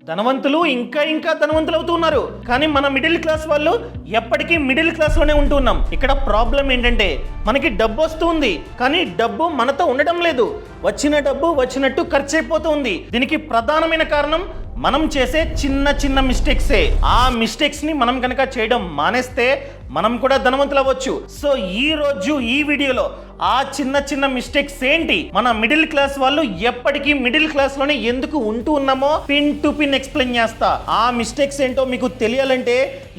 ధనవంతులు ఇంకా ఇంకా ధనవంతులు అవుతున్నారు, కానీ మన మిడిల్ క్లాస్ వాళ్ళు ఎప్పటికీ మిడిల్ క్లాస్ లోనే ఉంటున్నాం. ఇక్కడ ప్రాబ్లం ఏంటంటే మనకి డబ్బు వస్తుంది, కానీ డబ్బు మనతో ఉండడం లేదు. వచ్చిన డబ్బు వచ్చినట్టు ఖర్చు అయిపోతుంది. దీనికి ప్రధానమైన కారణం మనం చేసే చిన్న చిన్న మిస్టేక్సే. ఆ మిస్టేక్స్ ని మనం కనుక చేయడం మానేస్తే మనం కూడా ధనవంతులు అవ్వచ్చు. సో ఈ రోజు ఈ వీడియోలో ఆ చిన్న చిన్న మిస్టేక్స్ ఏంటి, మన మిడిల్ క్లాస్ వాళ్ళు ఎప్పటికీ మిడిల్ క్లాస్ లోనే ఎందుకు ఉంటూ ఉన్నామో పిన్ టు పిన్ ఎక్స్ప్లెయిన్ చేస్తా. ఆ మిస్టేక్స్ ఏంటో మీకు తెలియాలంటే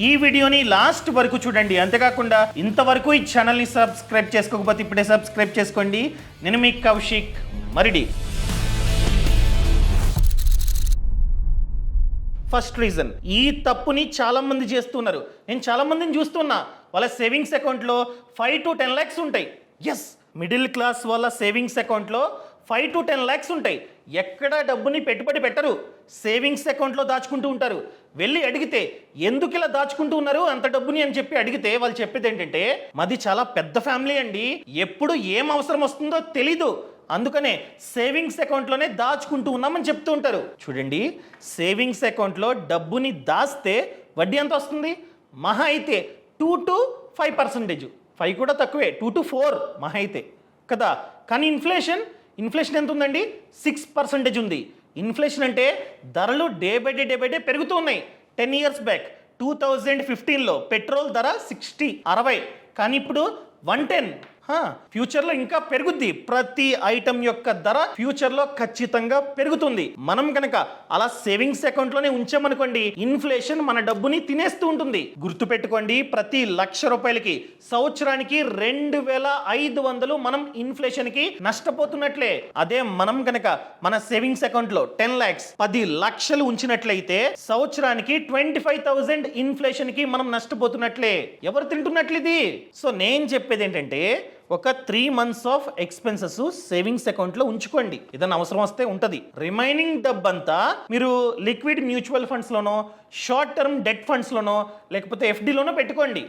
ఈ వీడియోని లాస్ట్ వరకు చూడండి. అంతేకాకుండా ఇంతవరకు ఈ ఛానల్ ని సబ్స్క్రైబ్ చేసుకోకపోతే ఇప్పుడే సబ్స్క్రైబ్ చేసుకోండి. నేను మీ కౌశిక్ మరిడి. ఫస్ట్ రీజన్, ఈ తప్పుని చాలా మంది చేస్తున్నారు. నేను చాలా మందిని చూస్తున్నా, వాళ్ళ సేవింగ్స్ అకౌంట్లో 5 to 10 lakhs ఉంటాయి. ఎస్, మిడిల్ క్లాస్ వాళ్ళ సేవింగ్స్ అకౌంట్లో 5 to 10 lakhs ఉంటాయి. ఎక్కడ డబ్బుని పెట్టుబడి పెట్టరు, సేవింగ్స్ అకౌంట్లో దాచుకుంటూ ఉంటారు. వెళ్ళి అడిగితే ఎందుకు ఇలా దాచుకుంటూ ఉన్నారు అంత డబ్బుని అని చెప్పి అడిగితే వాళ్ళు చెప్పేది ఏంటంటే, మాది చాలా పెద్ద ఫ్యామిలీ అండి, ఎప్పుడు ఏం అవసరం వస్తుందో తెలీదు, అందుకనే సేవింగ్స్ అకౌంట్లోనే దాచుకుంటూ ఉన్నామని చెప్తూ ఉంటారు. చూడండి, సేవింగ్స్ అకౌంట్లో డబ్బుని దాస్తే వడ్డీ ఎంత వస్తుంది? మహా అయితే 2 to 5%. 5 కూడా తక్కువే, 2 to 4 మహా అయితే కదా. కానీ ఇన్ఫ్లేషన్ ఎంత ఉందండి? 6% ఉంది. ఇన్ఫ్లేషన్ అంటే ధరలు డే బై డే పెరుగుతూ ఉన్నాయి. 10 years బ్యాక్ 2015లో పెట్రోల్ ధర 60 కానీ ఇప్పుడు 110. ఫ్యూచర్లో ఇంకా పెరుగుద్ది. ప్రతి ఐటమ్ యొక్క ధర ఫ్యూచర్లో ఖచ్చితంగా పెరుగుతుంది. మనం కనుక అలా సేవింగ్స్ అకౌంట్లోనే ఉంచామనుకోండి, ఇన్ఫ్లేషన్ మన డబ్బుని తినేస్తూ ఉంటుంది. గుర్తుపెట్టుకోండి, ప్రతి ₹1,00,000కి సంవత్సరానికి 2,500 మనం ఇన్ఫ్లేషన్కి నష్టపోతున్నట్లే. అదే మనం కనుక మన సేవింగ్స్ అకౌంట్లో 10 lakhs 10 లక్షలు ఉంచినట్లయితే సంవత్సరానికి 25,000 ఇన్ఫ్లేషన్కి మనం నష్టపోతున్నట్లే. ఎవరు తింటున్నట్లు ఇది? సో నేను చెప్పేది ఏంటంటే, ఒక 3 months ఆఫ్ ఎక్స్పెన్సెస్ సేవింగ్స్ అకౌంట్లో ఉంచుకోండి. ఏదైనా అవసరం వస్తే ఉంటుంది. రిమైనింగ్ డబ్బంతా మీరు లిక్విడ్ మ్యూచువల్ ఫండ్స్లోనో, షార్ట్ టర్మ్ డెట్ ఫండ్స్లోనో, లేకపోతే FDలోనో పెట్టుకోండి.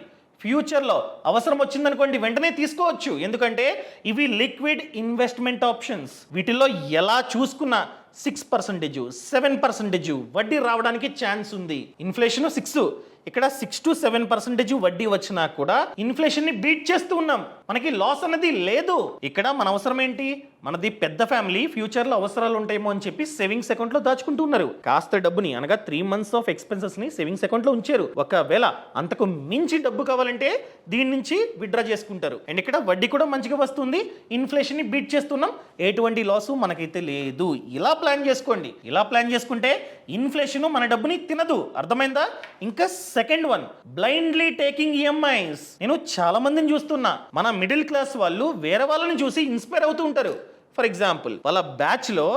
ఫ్యూచర్లో అవసరం వచ్చిందనుకోండి వెంటనే తీసుకోవచ్చు. ఎందుకంటే ఇవి లిక్విడ్ ఇన్వెస్ట్మెంట్ ఆప్షన్స్. వీటిల్లో ఎలా చూసుకున్నా 6%, 7% వడ్డీ రావడానికి ఛాన్స్ ఉంది. ఇన్ఫ్లేషన్ 6, ఇక్కడ 6 to 7% వడ్డీ వచ్చినా కూడా ఇన్ఫ్లేషన్ ని బీట్ చేస్తూ ఉన్నాం. మనకి లాస్ అన్నది లేదు. ఇక్కడ మన అవసరం ఏంటి? మనది పెద్ద ఫ్యామిలీ, ఫ్యూచర్ లో అవసరాలు ఉంటాయేమో అని చెప్పి సేవింగ్స్ అకౌంట్ లో దాచుకుంటూ ఉన్నారు. కాస్త డబ్బుని అనగా 3 months ఆఫ్ ఎక్స్పెన్సెస్ ని సేవింగ్స్ అకౌంట్ లో ఉంచారు. ఒకవేళ అంతకు మించి డబ్బు కావాలంటే దీని నుంచి విత్డ్రా చేసుకుంటారు. అండ్ ఇక్కడ వడ్డీ కూడా మంచిగా వస్తుంది. ఇన్ఫ్లేషన్ ని బీట్ చేస్తున్నాం, ఎటువంటి లాసు మనకైతే లేదు. ఇలా ప్లాన్ చేసుకోండి. ఇలా ప్లాన్ చేసుకుంటే ఇన్ఫ్లేషన్ మన డబ్బుని తినదు. అర్థమైందా? ఇంకా second one, blindly taking EMIs. నేను చాలా మందిని చూస్తున్నా, మన మిడిల్ క్లాస్ వాళ్ళు వేరే వాళ్ళని చూసి ఇన్స్పైర్ అవుతూ ఉంటారు. ఫర్ ఎగ్జాంపుల్, వాళ్ళ బ్యాచ్ లో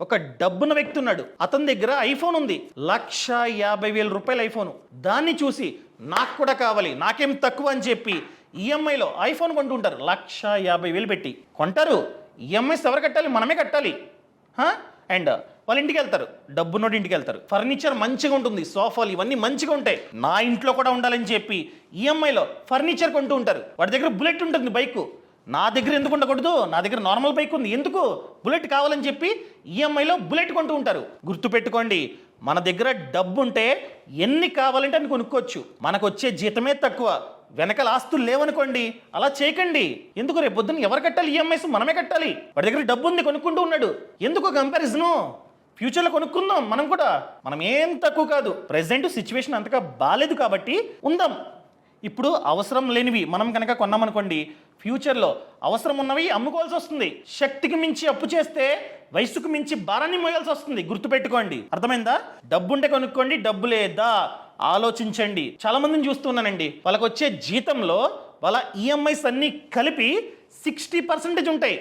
ఒక డబ్బున్న వ్యక్తి ఉన్నాడు. అతని దగ్గర ఐఫోన్ ఉంది, ₹150,000 ఐఫోన్. దాన్ని చూసి నాకు కూడా కావాలి, నాకేం తక్కువ అని చెప్పి ఈఎంఐలో ఐఫోన్ కొంటుంటారు. ₹150,000 పెట్టి కొంటారు. ఈఎంఐస్ ఎవరు కట్టాలి? మనమే కట్టాలి. అండ్ వాళ్ళ ఇంటికి వెళ్తారు, డబ్బున్నోడి ఇంటికి వెళ్తారు. ఫర్నిచర్ మంచిగా ఉంటుంది, సోఫాలు ఇవన్నీ మంచిగా ఉంటాయి, నా ఇంట్లో కూడా ఉండాలని చెప్పి ఈఎంఐలో ఫర్నిచర్ కొంటూ ఉంటారు. వాడి దగ్గర బుల్లెట్ ఉంటుంది, బైక్. నా దగ్గర ఎందుకు ఉండకూడదు? నా దగ్గర నార్మల్ బైక్ ఉంది, ఎందుకు బుల్లెట్ కావాలని చెప్పి ఈఎంఐలో బుల్లెట్ కొంటూ ఉంటారు. గుర్తుపెట్టుకోండి, మన దగ్గర డబ్బు ఉంటే ఎన్ని కావాలంటే అని కొనుక్కోవచ్చు. మనకు వచ్చే జీతమే తక్కువ, వెనకాల ఆస్తులు లేవనుకోండి, అలా చేయకండి. ఎందుకు? రేపు పొద్దున్న ఎవరు కట్టాలి? ఈఎంఐస్ మనమే కట్టాలి. వాడి దగ్గర డబ్బు ఉంది, కొనుక్కుంటూ ఉన్నాడు, ఎందుకు కంపారిజను? ఫ్యూచర్లో కొనుక్కుందాం మనం కూడా. మనం ఏం తక్కువ కాదు. ప్రెసెంట్ సిచ్యువేషన్ అంతగా బాలేదు కాబట్టి ఉందాం. ఇప్పుడు అవసరం లేనివి మనం కనుక కొన్నామనుకోండి, ఫ్యూచర్లో అవసరం ఉన్నవి అమ్ముకోవాల్సి వస్తుంది. శక్తికి మించి అప్పు చేస్తే వయసుకు మించి భారాన్ని మోయాల్సి వస్తుంది. గుర్తుపెట్టుకోండి. అర్థమైందా? డబ్బుంటే కొనుక్కోండి, డబ్బు లేదా ఆలోచించండి. చాలా మందిని చూస్తున్నానండి, వాళ్ళకి వచ్చే జీతంలో వాళ్ళ ఈఎంఐస్ అన్ని కలిపి 60% ఉంటాయి.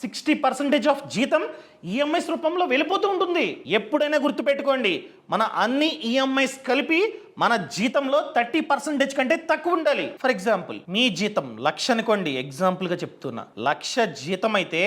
60% ఆఫ్ జీతం ఈఎంఐస్ రూపంలో వెళ్ళిపోతూ ఉంటుంది. ఎప్పుడైనా గుర్తుపెట్టుకోండి, మన అన్ని ఈఎంఐస్ కలిపి మన జీతంలో 30% కంటే తక్కువ ఉండాలి. ఫర్ ఎగ్జాంపుల్ మీ జీతం 1,00,000 అనుకోండి, ఎగ్జాంపుల్ గా చెప్తున్నా. 1,00,000 జీతం అయితే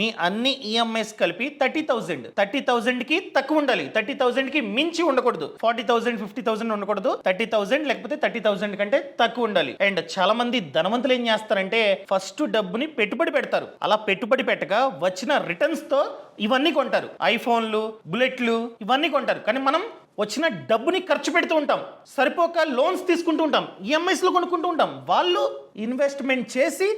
మీ అన్ని ఈఎంఐస్ కలిపి 30,000 కి తక్కువ ఉండాలి. 30,000 కి మించి ఉండకూడదు. 40,000 50,000 ఉండకూడదు. 30,000 లేకపోతే 30,000 కంటే తక్కువ ఉండాలి. అండ్ చాలా మంది ధనవంతులు ఏం చేస్తారంటే ఫస్ట్ డబ్బుని పెట్టుబడి పెడతారు. అలా పెట్టుబడి పెట్టగా వచ్చిన రిటర్న్స్ తో ఇవన్నీ కొంటారు. ఐఫోన్లు, బుల్లెట్లు ఇవన్నీ కొంటారు. కానీ మనం వచ్చిన డబ్బుని ఖర్చు పెడుతూ ఉంటాం. సరిపోక లోన్స్ తీసుకుంటూ ఉంటాం, ఈఎంఐస్ లో కొనుక్కుంటూ ఉంటాం. వాళ్ళు ఇన్వెస్ట్మెంట్ చేసి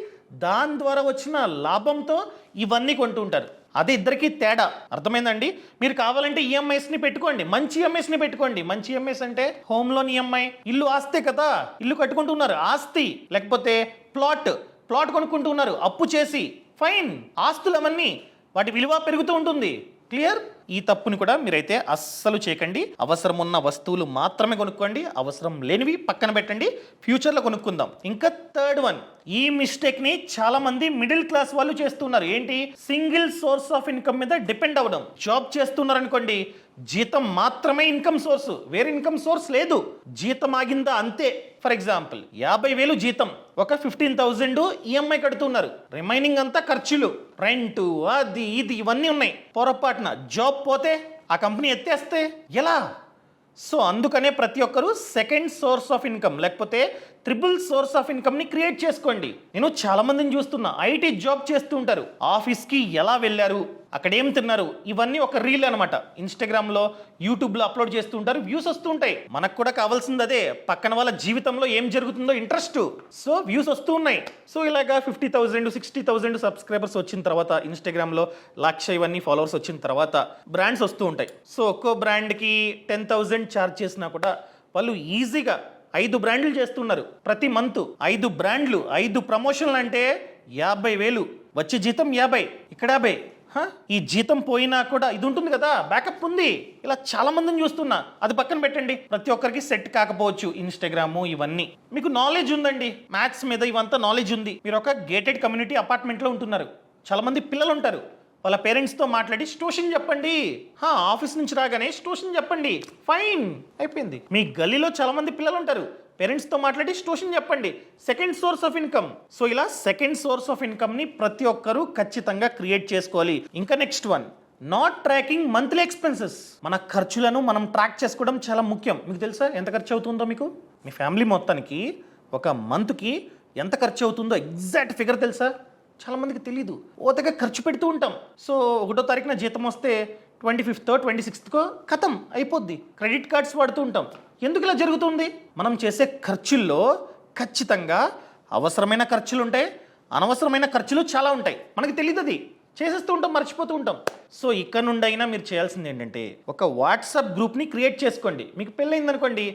దాని ద్వారా వచ్చిన లాభంతో ఇవన్నీ కొంటూ ఉంటారు. అదే ఇద్దరికి తేడా. అర్థమైందండి? మీరు కావాలంటే ఈఎంఐస్ని పెట్టుకోండి, మంచి ఈఎంఐస్ని పెట్టుకోండి. మంచి ఈఎంఐస్ అంటే హోమ్ లోన్ ఈఎంఐ, ఇల్లు ఆస్తే కదా, ఇల్లు కట్టుకుంటున్నారు ఆస్తి, లేకపోతే ప్లాట్ కొనుక్కుంటున్నారు అప్పు చేసి, ఫైన్. ఆస్తులు అవన్నీ వాటి విలువ పెరుగుతూ ఉంటుంది. క్లియర్? ఈ తప్పుని కూడా మీరైతే అస్సలు చేయకండి. అవసరం ఉన్న వస్తువులు మాత్రమే కొనుక్కోండి, అవసరం లేనివి పక్కన పెట్టండి, ఫ్యూచర్లో కొనుక్కుందాం. ఇంకా థర్డ్ వన్, ఈ మిస్టేక్ ని చాలా మంది మిడిల్ క్లాస్ వాళ్ళు చేస్తున్నారు. ఏంటి? సింగిల్ సోర్స్ ఆఫ్ ఇన్కమ్ మీద డిపెండ్ అవ్వడం. జాబ్ చేస్తున్నారు అనుకోండి, జీతం మాత్రమే ఇన్కమ్ సోర్స్, వేరే ఇన్కమ్ సోర్స్ లేదు. జీతం ఆగిందా అంతే. ఫర్ ఎగ్జాంపుల్ 50,000 జీతం, ఒక 15,000 ఈఎంఐ కడుతున్నారు, రిమైనింగ్ అంతా ఖర్చులు, రెంట్, అది ఇది ఇవన్నీ ఉన్నాయి. పొరపాటున జాబ్ పోతే, ఆ కంపెనీ ఎత్తేస్తే ఎలా? సో అందుకనే ప్రతి ఒక్కరు సెకండ్ సోర్స్ ఆఫ్ ఇన్కమ్ లేకపోతే ట్రిపుల్ సోర్స్ ఆఫ్ ఇన్కమ్ ని క్రియేట్ చేసుకోండి. నేను చాలా మందిని చూస్తున్నా, ఐటీ జాబ్ చేస్తూ ఉంటారు, ఆఫీస్కి ఎలా వెళ్ళారు, అక్కడ ఏం తిన్నారు, ఇవన్నీ ఒక రీల్ అనమాట. ఇన్స్టాగ్రామ్ లో, యూట్యూబ్ లో అప్లోడ్ చేస్తూ ఉంటారు, వ్యూస్ వస్తూ ఉంటాయి. మనకు కూడా కావాల్సింది అదే, పక్కన వాళ్ళ జీవితంలో ఏం జరుగుతుందో ఇంట్రెస్ట్. సో వ్యూస్ వస్తూ ఉన్నాయి. సో ఇలాగా 50,000 60,000 సబ్స్క్రైబర్స్ వచ్చిన తర్వాత, ఇన్స్టాగ్రామ్ లో 1,00,000 ఇవన్నీ ఫాలోవర్స్ వచ్చిన తర్వాత బ్రాండ్స్ వస్తూ ఉంటాయి. సో ఒక్కో బ్రాండ్కి 10,000 ఛార్జ్ చేసినా కూడా వాళ్ళు ఈజీగా 5 బ్రాండ్లు చేస్తున్నారు ప్రతి మంత్. 5 బ్రాండ్లు, 5 ప్రమోషన్లు అంటే 50,000. వచ్చే జీతం 50, ఇక్కడ 50. ఈ జీతం పోయినా కూడా ఇది ఉంటుంది కదా, బ్యాకప్ ఉంది. ఇలా చాలా మందిని చూస్తున్నా. అది పక్కన పెట్టండి, ప్రతి ఒక్కరికి సెట్ కాకపోవచ్చు ఇన్స్టాగ్రాము ఇవన్నీ. మీకు నాలెడ్జ్ ఉందండి, మ్యాథ్స్ మీద ఇవంతా నాలెడ్జ్ ఉంది. మీరు ఒక గేటెడ్ కమ్యూనిటీ అపార్ట్మెంట్లో ఉంటున్నారు, చాలా మంది పిల్లలు ఉంటారు. వాళ్ళ పేరెంట్స్తో మాట్లాడి ట్యూషన్ చెప్పండి. ఆఫీస్ నుంచి రాగానే ట్యూషన్ చెప్పండి, ఫైన్, అయిపోయింది. మీ గల్లీలో చాలా మంది పిల్లలు ఉంటారు, పేరెంట్స్తో మాట్లాడి ట్యూషన్ చెప్పండి. Second source of income. So ఇలా సెకండ్ సోర్స్ ఆఫ్ ఇన్కమ్ని ప్రతి ఒక్కరూ ఖచ్చితంగా క్రియేట్ చేసుకోవాలి. ఇంకా next one, not tracking monthly expenses. మన ఖర్చులను మనం ట్రాక్ చేసుకోవడం చాలా ముఖ్యం. మీకు తెలుసా ఎంత ఖర్చు అవుతుందో? మీకు మీ ఫ్యామిలీ మొత్తానికి ఒక మంత్కి ఎంత ఖర్చు అవుతుందో ఎగ్జాక్ట్ ఫిగర్ తెలుసా? చాలా మందికి తెలీదు. ఓతగా ఖర్చు పెడుతూ ఉంటాం. సో 1వ తారీఖున జీతం వస్తే 25th 26th ఖతం అయిపోద్ది. క్రెడిట్ కార్డ్స్ వాడుతూ ఉంటాం. ఎందుకు ఇలా జరుగుతుంది? మనం చేసే ఖర్చుల్లో ఖచ్చితంగా అవసరమైన ఖర్చులు ఉంటాయి, అనవసరమైన ఖర్చులు చాలా ఉంటాయి. మనకి తెలియదు, అది చేసేస్తూ ఉంటాం, మర్చిపోతూ ఉంటాం. సో ఇక్కడ నుండి అయినా మీరు చేయాల్సింది ఏంటంటే, ఒక వాట్సాప్ గ్రూప్ని క్రియేట్ చేసుకోండి. మీకు పెళ్ళయిందనుకోండి,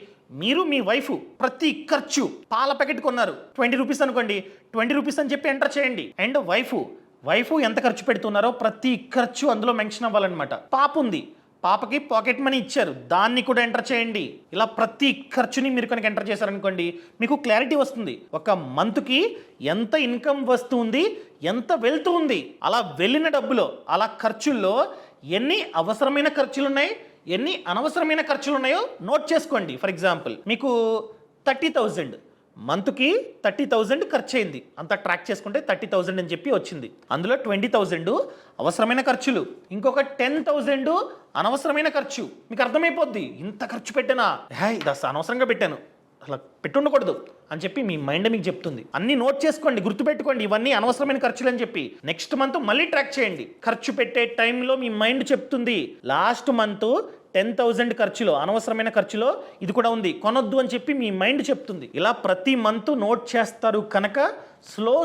మీరు మీ వైఫ్ ప్రతి ఖర్చు, పాల ప్యాకెట్ కొన్నారు 20 రూపీస్ అనుకోండి, 20 రూపీస్ అని చెప్పి ఎంటర్ చేయండి. అండ్ వైఫ్ ఎంత ఖర్చు పెడుతున్నారో ప్రతి ఖర్చు అందులో మెన్షన్ అవ్వాలన్నమాట. పాప ఉంది, పాపకి పాకెట్ మనీ ఇచ్చారు, దాన్ని కూడా ఎంటర్ చేయండి. ఇలా ప్రతి ఖర్చుని మీరు కనుక ఎంటర్ చేశారనుకోండి, మీకు క్లారిటీ వస్తుంది. ఒక మంత్కి ఎంత ఇన్కమ్ వస్తుంది, ఎంత వెళ్తుంది, అలా వెళ్ళిన డబ్బులో, అలా ఖర్చుల్లో ఎన్ని అవసరమైన ఖర్చులు ఉన్నాయి, ఎన్ని అనవసరమైన ఖర్చులు ఉన్నాయో నోట్ చేసుకోండి. ఫర్ ఎగ్జాంపుల్ మీకు 30,000 మంత్కి 30,000 ఖర్చు అయింది, అంతా ట్రాక్ చేసుకుంటే 30,000 అని చెప్పి వచ్చింది. అందులో 20,000 అవసరమైన ఖర్చులు, ఇంకొక 10,000 అనవసరమైన ఖర్చు. మీకు అర్థమైపోద్ది, ఇంత ఖర్చు పెట్టానా, ఇది అసలు అనవసరంగా పెట్టాను, అలా పెట్టుండకూడదు అని చెప్పి మీ మైండ్ మీకు చెప్తుంది. అన్ని నోట్ చేసుకోండి, గుర్తుపెట్టుకోండి, ఇవన్నీ అనవసరమైన ఖర్చులు అని చెప్పి. నెక్స్ట్ మంత్ మళ్ళీ ట్రాక్ చేయండి. ఖర్చు పెట్టే టైంలో మీ మైండ్ చెప్తుంది, లాస్ట్ మంత్ 10,000 ఖర్చులో, అనవసరమైన ఖర్చులో ఇది కూడా ఉంది, కొనొద్దు అని చెప్పి మీ మైండ్ చెప్తుంది. ఇలా ప్రతి మంత్ నోట్ చేస్తారు కనుక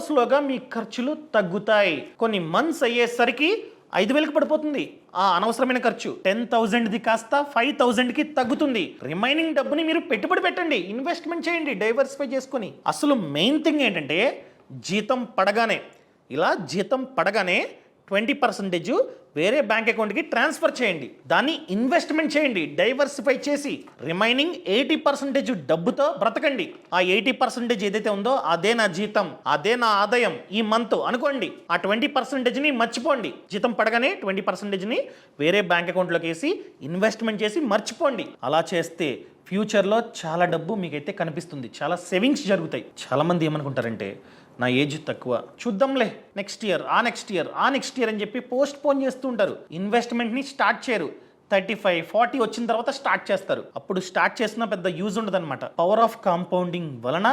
స్లోగా మీ ఖర్చులు తగ్గుతాయి. కొన్ని మంత్స్ అయ్యేసరికి 5,000కి పడిపోతుంది ఆ అనవసరమైన ఖర్చు. 10,000ది కాస్త 5,000కి తగ్గుతుంది. రిమైనింగ్ డబ్బుని మీరు పెట్టుబడి పెట్టండి, ఇన్వెస్ట్మెంట్ చేయండి, డైవర్సిఫై చేసుకొని. అసలు మెయిన్ థింగ్ ఏంటంటే, జీతం పడగానే 20% వేరే బ్యాంక్ అకౌంట్కి ట్రాన్స్ఫర్ చేయండి. దాన్ని ఇన్వెస్ట్మెంట్ చేయండి, డైవర్సిఫై చేసి రిమైనింగ్ 80% డబ్బుతో బ్రతకండి. ఆ 80% ఏదైతే ఉందో అదే నా జీతం, అదే నా ఆదాయం ఈ మంత్ అనుకోండి. ఆ 20%ని మర్చిపోండి. జీతం పడగానే 20%ని వేరే బ్యాంక్ అకౌంట్లోకి వేసి ఇన్వెస్ట్మెంట్ చేసి మర్చిపోండి. అలా చేస్తే ఫ్యూచర్లో చాలా డబ్బు మీకైతే కనిపిస్తుంది, చాలా సేవింగ్స్ జరుగుతాయి. చాలామంది ఏమనుకుంటారంటే నా ఏజ్ తక్కువ, చూద్దాంలే నెక్స్ట్ ఇయర్ అని చెప్పి పోస్ట్ పోన్ చేస్తూ ఉంటారు. ఇన్వెస్ట్మెంట్ని స్టార్ట్ చేయరు. 35-40 వచ్చిన తర్వాత స్టార్ట్ చేస్తారు. అప్పుడు స్టార్ట్ చేసిన పెద్ద యూజ్ ఉండదన్నమాట. పవర్ ఆఫ్ కాంపౌండింగ్ వలన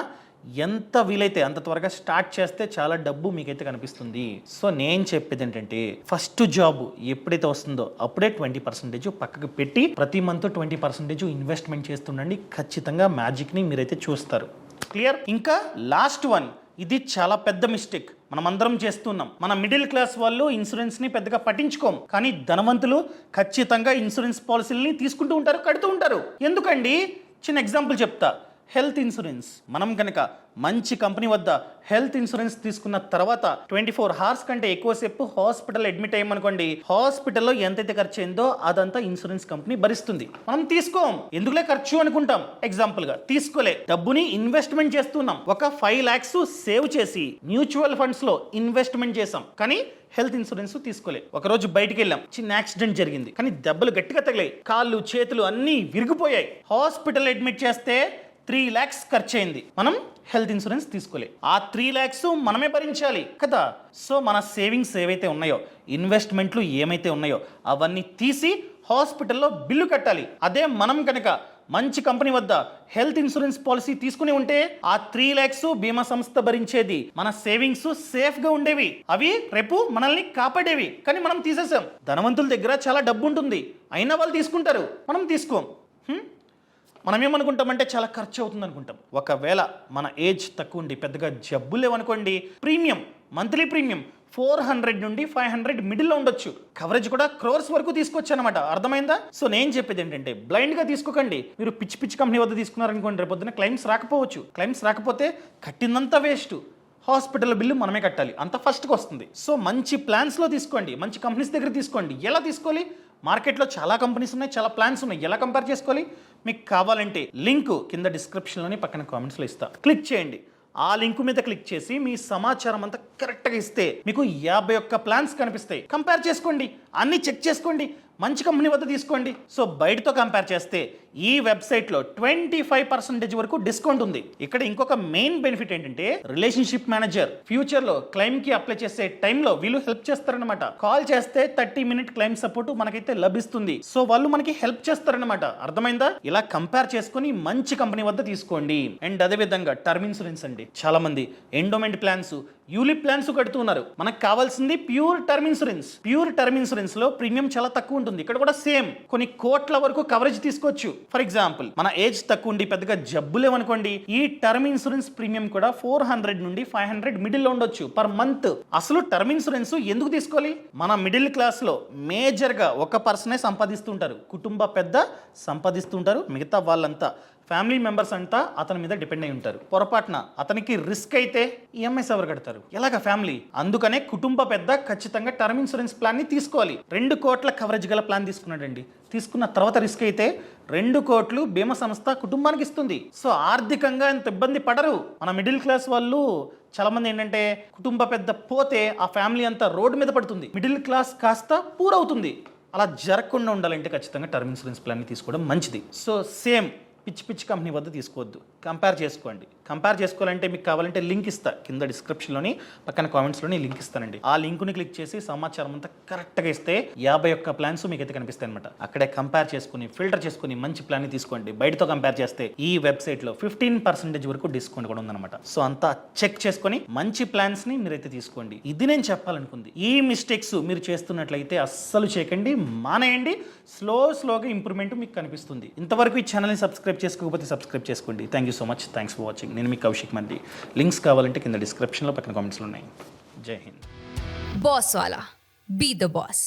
ఎంత వీలైతే అంత త్వరగా స్టార్ట్ చేస్తే చాలా డబ్బు మీకైతే కనిపిస్తుంది. సో నేను చెప్పేది ఏంటంటే ఫస్ట్ జాబ్ ఎప్పుడైతే వస్తుందో అప్పుడే 20% పక్కకు పెట్టి ప్రతి మంత్ 20% ఇన్వెస్ట్మెంట్ చేస్తుండండి. ఖచ్చితంగా మ్యాజిక్ని మీరైతే చూస్తారు. క్లియర్? ఇంకా లాస్ట్ వన్, ఇది చాలా పెద్ద మిస్టేక్ మనమందరం చేస్తున్నాం. మన మిడిల్ క్లాస్ వాళ్ళు ఇన్సూరెన్స్ని పెద్దగా పట్టించుకోం, కానీ ధనవంతులు ఖచ్చితంగా ఇన్సూరెన్స్ పాలసీలని తీసుకుంటూ ఉంటారు, కడుతూ ఉంటారు. ఎందుకండి? చిన్న ఎగ్జాంపుల్ చెప్తా. హెల్త్ ఇన్సూరెన్స్, మనం కనుక మంచి కంపెనీ వద్ద హెల్త్ ఇన్సూరెన్స్ తీసుకున్న తర్వాత 24 hours కంటే ఎక్కువసేపు హాస్పిటల్ అడ్మిట్ అయ్యామనుకోండి, హాస్పిటల్లో ఎంతైతే ఖర్చు అయిందో అదంతా ఇన్సూరెన్స్ కంపెనీ భరిస్తుంది. మనం తీసుకోం, ఎందుకులే ఖర్చు అనుకుంటాం. ఎగ్జాంపుల్గా తీసుకోలే, డబ్బుని ఇన్వెస్ట్మెంట్ చేస్తున్నాం. ఒక 5 lakhs సేవ్ చేసి మ్యూచువల్ ఫండ్స్లో ఇన్వెస్ట్మెంట్ చేసాం, కానీ హెల్త్ ఇన్సూరెన్స్ తీసుకోలే. ఒకరోజు బయటికి వెళ్ళాం, చిన్న యాక్సిడెంట్ జరిగింది, కానీ దెబ్బలు గట్టిగా తగిలాయి, కాళ్ళు చేతులు అన్నీ విరిగిపోయాయి. హాస్పిటల్ అడ్మిట్ చేస్తే 3 lakhs ఖర్చు అయింది. మనం హెల్త్ ఇన్సూరెన్స్ తీసుకోలే. ఆ 3 lakhs మనమే భరించాలి కదా. సో మన సేవింగ్స్ ఏవైతే ఉన్నాయో, ఇన్వెస్ట్మెంట్లు ఏమైతే ఉన్నాయో అవన్నీ తీసి హాస్పిటల్లో బిల్లు కట్టాలి. అదే మనం కనుక మంచి కంపెనీ వద్ద హెల్త్ ఇన్సూరెన్స్ పాలసీ తీసుకుని ఉంటే ఆ 3 lakhs బీమా సంస్థ భరించేది. మన సేవింగ్స్ సేఫ్గా ఉండేవి, అవి రేపు మనల్ని కాపాడేవి. కానీ మనం తీసేసాం. ధనవంతుల దగ్గర చాలా డబ్బు ఉంటుంది, అయినా వాళ్ళు తీసుకుంటారు, మనం తీసుకోం. మనం ఏమనుకుంటామంటే చాలా ఖర్చు అవుతుంది అనుకుంటాం. ఒకవేళ మన ఏజ్ తక్కువ ఉండి పెద్దగా జబ్బు లేవనుకోండి, ప్రీమియం మంత్లీ ప్రీమియం 400 నుండి 500 మిడిల్లో ఉండొచ్చు. కవరేజ్ కూడా crores వరకు తీసుకోవచ్చు అనమాట. అర్థమైందా? సో నేను చెప్పేది ఏంటంటే బ్లైండ్గా తీసుకోకండి. మీరు పిచ్చి కంపెనీ వద్ద తీసుకున్నారనుకోండి, రేపొద్దున క్లైమ్స్ రాకపోవచ్చు. క్లైమ్స్ రాకపోతే కట్టిందంతా వేస్ట్. హాస్పిటల్ బిల్లు మనమే కట్టాలి, అంత ఫస్ట్కి వస్తుంది. సో మంచి ప్లాన్స్లో తీసుకోండి, మంచి కంపెనీస్ దగ్గర తీసుకోండి. ఎలా తీసుకోవాలి? మార్కెట్లో చాలా కంపెనీస్ ఉన్నాయి, చాలా ప్లాన్స్ ఉన్నాయి. ఎలా కంపేర్ చేసుకోవాలి? మీకు కావాలంటే లింక్ కింద డిస్క్రిప్షన్లోని పక్కన కామెంట్స్లో ఇస్తా, క్లిక్ చేయండి. ఆ లింక్ మీద క్లిక్ చేసి మీ సమాచారం అంతా కరెక్ట్గా ఇస్తే మీకు 51 ప్లాన్స్ కనిపిస్తాయి. కంపేర్ చేసుకోండి, అన్ని చెక్ చేసుకోండి, మంచి కంపెనీ వద్ద తీసుకోండి. సో బయటతో కంపేర్ చేస్తే ఈ వెబ్సైట్లో 25% వరకు డిస్కౌంట్ ఉంది. ఇక్కడ ఇంకొక మెయిన్ బెనిఫిట్ ఏంటంటే రిలేషన్షిప్ మేనేజర్ ఫ్యూచర్లో క్లెయిమ్కి అప్లై చేసే టైంలో వీళ్ళు హెల్ప్ చేస్తారనమాట. కాల్ చేస్తే 30-minute క్లెయిమ్ సపోర్ట్ మనకైతే లభిస్తుంది. సో వాళ్ళు మనకి హెల్ప్ చేస్తారనమాట. అర్థమైందా? ఇలా కంపేర్ చేసుకుని మంచి కంపెనీ వద్ద తీసుకోండి. అండ్ అదేవిధంగా టర్మ్ ఇన్సూరెన్స్ అండి, చాలా మంది ఎండోమెంట్ ప్లాన్స్, యూలిప్ ప్లాన్స్ కడుతున్నారు. మనకు కావాల్సింది pure term insurance. Pure term insurance లో ప్రీమియం చాలా తక్కువ ఉంటుంది. ఇక్కడ కూడా సేమ్ కొన్ని కోట్ల వరకు కవరేజ్ తీసుకోవచ్చు. ఫర్ ఎగ్జాంపుల్ మన ఏజ్ తక్కువ ఉండి పెద్దగా జబ్బు లేవనుకోండి, ఈ టర్మ్ ఇన్సూరెన్స్ ప్రీమియం కూడా 400 నుండి 500 మిడిల్లో ఉండొచ్చు పర్ మంత్. అసలు టర్మ్ ఇన్సూరెన్స్ ఎందుకు తీసుకోవాలి? మన మిడిల్ క్లాస్ లో మేజర్ గా ఒక పర్సనే సంపాదిస్తుంటారు, కుటుంబ పెద్ద సంపాదిస్తుంటారు, మిగతా వాళ్ళంతా ఫ్యామిలీ మెంబర్స్ అంతా అతని మీద డిపెండ్ అయి ఉంటారు. పొరపాటున అతనికి రిస్క్ అయితే ఈఎంఐస్ ఎవరు కడతారు? ఎలాగ ఫ్యామిలీ? అందుకనే కుటుంబ పెద్ద ఖచ్చితంగా టర్మ్ ఇన్సూరెన్స్ ప్లాన్ ని తీసుకోవాలి. 2 కోట్ల కవరేజ్ గల ప్లాన్ తీసుకున్నాడండి. తీసుకున్న తర్వాత రిస్క్ అయితే 2 కోట్లు బీమా సంస్థ కుటుంబానికి ఇస్తుంది. సో ఆర్థికంగా ఎంత ఇబ్బంది పడరు. మన మిడిల్ క్లాస్ వాళ్ళు చాలా మంది ఏంటంటే కుటుంబ పెద్ద పోతే ఆ ఫ్యామిలీ అంతా రోడ్డు మీద పడుతుంది, మిడిల్ క్లాస్ కాస్త పూర్ అవుతుంది. అలా జరగకుండా ఉండాలంటే ఖచ్చితంగా టర్మ్ ఇన్సూరెన్స్ ప్లాన్ ని తీసుకోవడం మంచిది. సో సేమ్ పిచ్చి కంపెనీ వద్ద తీసుకోవద్దు, కంపేర్ చేసుకోండి. కంపేర్ చేసుకోవాలంటే మీకు కావాలంటే లింక్ ఇస్తా కింద డిస్క్రిప్షన్లోని పక్కన కామెంట్స్లోని లింక్ ఇస్తానండి. ఆ లింక్ని క్లిక్ చేసి సమాచారం అంతా కరెక్ట్గా ఇస్తే 51 ప్లాన్స్ మీకు అయితే కనిపిస్తాయి అనమాట. అక్కడే కంపేర్ చేసుకుని ఫిల్టర్ చేసుకుని మంచి ప్లాన్ని తీసుకోండి. బయటతో కంపేర్ చేస్తే ఈ వెబ్సైట్లో 15% వరకు డిస్కౌంట్ కూడా ఉందన్నమాట. సో అంతా చెక్ చేసుకొని మంచి ప్లాన్స్ని మీరైతే తీసుకోండి. ఇది నేను చెప్పాలనుకుంది. ఈ మిస్టేక్స్ మీరు చేస్తున్నట్లయితే అస్సలు చేయకండి, మానేయండి. స్లోగా ఇంప్రూవ్మెంట్ మీకు కనిపిస్తుంది. ఇంతవరకు ఈ ఛానల్ని సబ్స్క్రైబ్ చేసుకోకపోతే సబ్స్క్రైబ్ చేసుకోండి. Thank you so much. Thanks for watching. నేను మీ కౌశిక్ మంది. లింక్స్ కావాలంటే కింద డిస్క్రిప్షన్లో పక్కన కామెంట్స్లో ఉన్నాయి. జై హింద్. బాస్ వాలా, బీ ద బాస్.